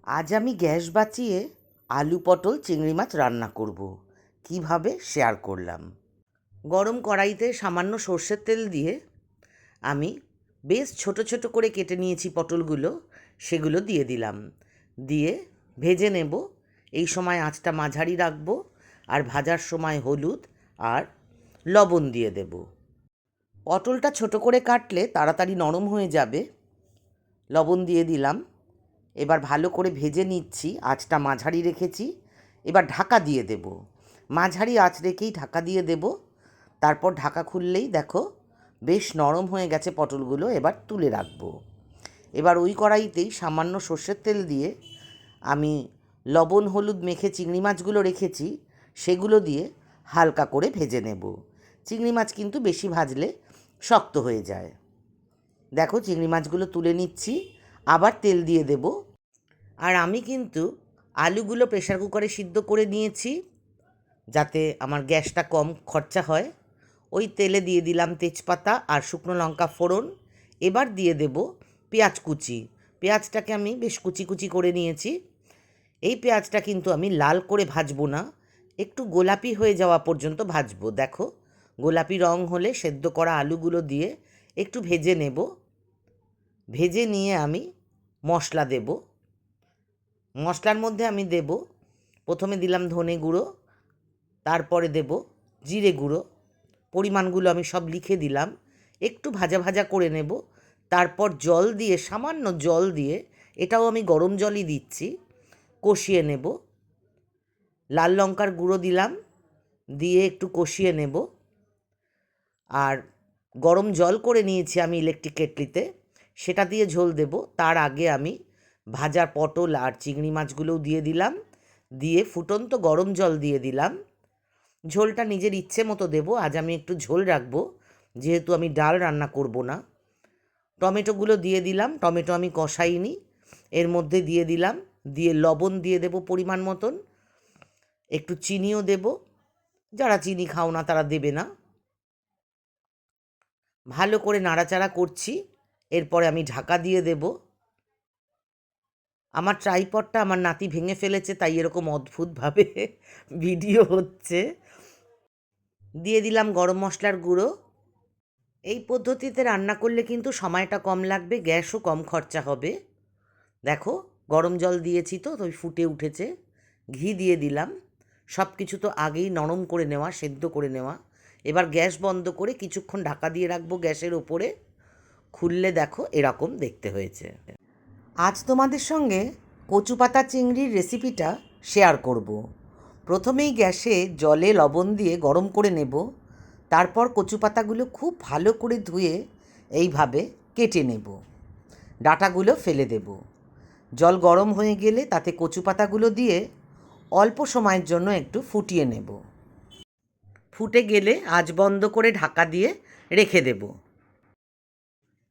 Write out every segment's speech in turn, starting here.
আজ আমি গ্যাস বাঁচিয়ে আলু পটল চিংড়ি মাছ রান্না করব। কিভাবে শেয়ার করলাম। গরম কড়াইতে সামান্য সর্ষের তেল দিয়ে আমি বেশ ছোট ছোট করে কেটে নিয়েছি পটলগুলো, সেগুলো দিয়ে দিলাম। দিয়ে ভেজে নেব। এই সময় আঁচটা মাঝারি রাখবো, আর ভাজার সময় হলুদ আর লবণ দিয়ে দেব। পটলটা ছোট করে কাটলে তাড়াতাড়ি নরম হয়ে যাবে। লবণ দিয়ে দিলাম। এবার ভালো করে ভেজে নিচ্ছি, আঁচটা মাঝারি রেখেছি। এবার ঢাকা দিয়ে দেব। মাঝারি আঁচ রেখেই ঢাকা দিয়ে দেব। তারপর ঢাকা খুললেই দেখো বেশ নরম হয়ে গেছে পটলগুলো। এবার তুলে রাখবো। এবার ওই কড়াইতেই সামান্য সর্ষের তেল দিয়ে আমি লবণ হলুদ মেখে চিংড়ি মাছগুলো রেখেছি, সেগুলো দিয়ে হালকা করে ভেজে নেব। চিংড়ি মাছ কিন্তু বেশি ভাজলে শক্ত হয়ে যায়। দেখো চিংড়ি মাছগুলো তুলে নিচ্ছি, আবার তেল দিয়ে দেব। আর আমি কিন্তু আলুগুলো প্রেসার কুকারে সিদ্ধ করে নিয়েছি, যাতে আমার গ্যাসটা কম খরচা হয়। ওই তেলে দিয়ে দিলাম তেজপাতা আর শুকনো লঙ্কা ফোড়ন। এবার দিয়ে দেব পেঁয়াজ কুচি। পেঁয়াজটাকে আমি বেশ কুচি কুচি করে নিয়েছি। এই পেঁয়াজটা কিন্তু আমি লাল করে ভাজবো না, একটু গোলাপি হয়ে যাওয়া পর্যন্ত ভাজবো। দেখো গোলাপি রং হলে সেদ্ধ করা আলুগুলো দিয়ে একটু ভেজে নেব। ভেজে নিয়ে আমি মশলা দেব। মশলার মধ্যে আমি দেব, প্রথমে দিলাম ধনে গুঁড়ো, তারপরে দেব জিরে গুঁড়ো। পরিমাণগুলো আমি সব লিখে দিলাম। একটু ভাজা ভাজা করে নেব। তারপর জল দিয়ে, সামান্য জল দিয়ে, এটাও আমি গরম জলই দিচ্ছি, কষিয়ে নেব। লাল লঙ্কার গুঁড়ো দিলাম, দিয়ে একটু কষিয়ে নেব। আর গরম জল করে নিয়েছি আমি ইলেকট্রিক কেটলিতে, সেটা দিয়ে ঝোল দেব। তার আগে আমি ভাজা পটল আর চিংড়ি মাছগুলোও দিয়ে দিলাম, দিয়ে ফুটন্ত গরম জল দিয়ে দিলাম। ঝোলটা নিজের ইচ্ছে মতো দেবো। আজ আমি একটু ঝোল রাখবো, যেহেতু আমি ডাল রান্না করব না। টমেটোগুলো দিয়ে দিলাম। টমেটো আমি কষাইনি, এর মধ্যে দিয়ে দিলাম। দিয়ে লবণ দিয়ে দেব পরিমাণ মতন, একটু চিনিও দেব। যারা চিনি খাও না তারা দেবে না। ভালো করে নাড়াচাড়া করছি। এরপরে আমি ঢাকা দিয়ে দেব। আমার ট্রাইপডটা আমার নাতি ভেঙে ফেলেছে, তাই এরকম অদ্ভুতভাবে ভিডিও হচ্ছে। দিয়ে দিলাম গরম মশলার গুঁড়ো। এই পদ্ধতিতে রান্না করলে কিন্তু সময়টা কম লাগবে, গ্যাসও কম খরচা হবে। দেখো গরম জল দিয়েছি তো ওই ফুটে উঠেছে। ঘি দিয়ে দিলাম। সব কিছু তো আগেই নরম করে নেওয়া, সেদ্ধ করে নেওয়া। এবার গ্যাস বন্ধ করে কিছুক্ষণ ঢাকা দিয়ে রাখবো গ্যাসের ওপরে। খুললে দেখো এরকম দেখতে হয়েছে। আজ তোমাদের সঙ্গে কচু পাতা চিংড়ির রেসিপিটা শেয়ার করব। প্রথমেই গ্যাসে জলে লবণ দিয়ে গরম করে নেব। তারপর কচু পাতাগুলো খুব ভালো করে ধুয়ে এইভাবে কেটে নেব। ডাঁটাগুলো ফেলে দেব। জল গরম হয়ে গেলে তাতে কচু পাতাগুলো দিয়ে অল্প সময়ের জন্য একটু ফুটিয়ে নেব। ফুটে গেলে আঁচ বন্ধ করে ঢাকা দিয়ে রেখে দেব।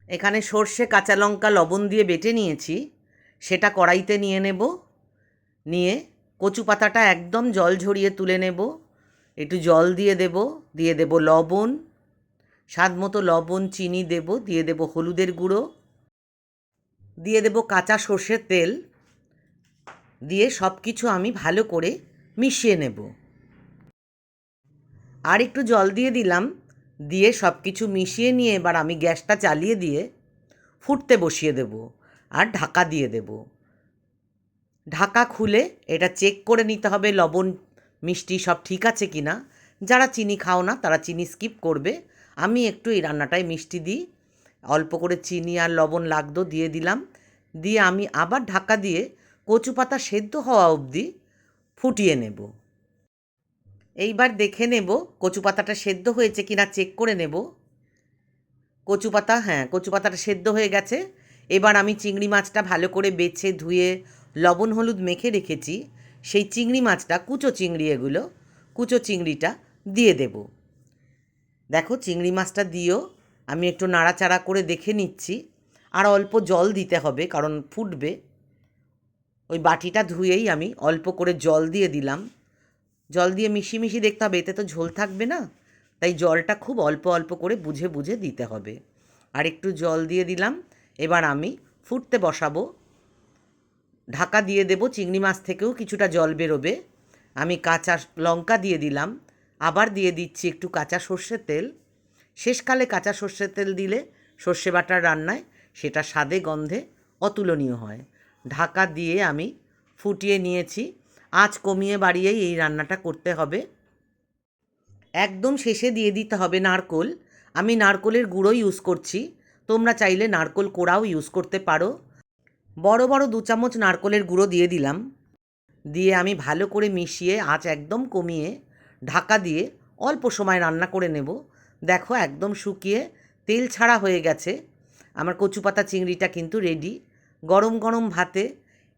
এখানে সর্ষে কাঁচা লঙ্কা লবণ দিয়ে বেটে নিয়েছি, সেটা কড়াইতে নিয়ে নেব। নিয়ে কচু পাতাটা একদম জল ঝরিয়ে তুলে নেব। একটু জল দিয়ে দেব। দিয়ে দেব লবণ, স্বাদ মতো লবণ, চিনি দেব। দিয়ে দেব হলুদের গুঁড়ো, দিয়ে দেব কাঁচা সর্ষের তেল। দিয়ে সব কিছু আমি ভালো করে মিশিয়ে নেব। আর একটু জল দিয়ে দিলাম। দিয়ে সব কিছু মিশিয়ে নিয়ে এবার আমি গ্যাসটা চালিয়ে দিয়ে ফুটতে বসিয়ে দেব আর ঢাকা দিয়ে দেব। ঢাকা খুলে এটা চেক করে নিতে হবে লবণ মিষ্টি সব ঠিক আছে কি না। যারা চিনি খাও না তারা চিনি স্কিপ করবে। আমি একটু এই রান্নাটায় মিষ্টি দিই, অল্প করে চিনি আর লবণ লাগতো দিয়ে দিলাম। দিয়ে আমি আবার ঢাকা দিয়ে কচু পাতা সেদ্ধ হওয়া অবধি ফুটিয়ে নেব। এইবার দেখে নেব কচু পাতাটা সেদ্ধ হয়েছে কিনা, চেক করে নেব। কচু পাতাটা সেদ্ধ হয়ে গেছে। এবার আমি চিংড়ি মাছটা ভালো করে বেছে ধুয়ে লবণ হলুদ মেখে রেখেছি, সেই চিংড়ি মাছটা, কুচো চিংড়ি এগুলো, কুচো চিংড়িটা দিয়ে দেব। দেখো চিংড়ি মাছটা দিয়েও আমি একটু নাড়াচাড়া করে দেখে নিচ্ছি। আর অল্প জল দিতে হবে, কারণ ফুটবে। ওই বাটিটা ধুয়েই আমি অল্প করে জল দিয়ে দিলাম। জল দিয়ে মিশিয়ে মিশিয়ে দেখতে হবে, এতে তো ঝোল থাকবে না, তাই জলটা খুব অল্প অল্প করে বুঝে বুঝে দিতে হবে। আর একটু জল দিয়ে দিলাম। এবার আমি ফুটতে বসাবো। ঢাকা দিয়ে দেব, চিংড়ি মাছ থেকেও কিছুটা জল বেরোবে। আমি কাঁচা লঙ্কা দিয়ে দিলাম, আবার দিয়ে দিচ্ছি একটু কাঁচা সর্ষের তেল। শেষকালে কাঁচা সর্ষের তেল দিলে সর্ষে বাটার রান্নায় সেটা স্বাদে গন্ধে অতুলনীয় হয়। ঢাকা দিয়ে আমি ফুটিয়ে নিয়েছি। আঁচ কমিয়ে বাড়িয়েই এই রান্নাটা করতে হবে। একদম শেষে দিয়ে দিতে হবে নারকোল। আমি নারকোলের গুঁড়ো ইউজ করছি, তোমরা চাইলে নারকোল কোড়াও ইউজ করতে পারো। বড় বড় 2 চামচ নারকোলের গুঁড়ো দিয়ে দিলাম। দিয়ে আমি ভালো করে মিশিয়ে আঁচ একদম কমিয়ে ঢাকা দিয়ে অল্প সময় রান্না করে নেব। দেখো একদম শুকিয়ে তেল ছাড়া হয়ে গেছে। আমার কচুপাতা চিংড়িটা কিন্তু রেডি। গরম গরম ভাতে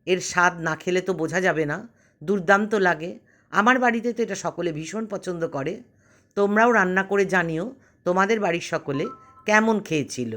এর স্বাদ না খেলে তো বোঝা যাবে না, দুর্দান্ত লাগে। আমার বাড়িতে তো এটা সকলে ভীষণ পছন্দ করে। তোমরাও রান্না করে জানিও তোমাদের বাড়ির সকলে কেমন খেয়েছিল।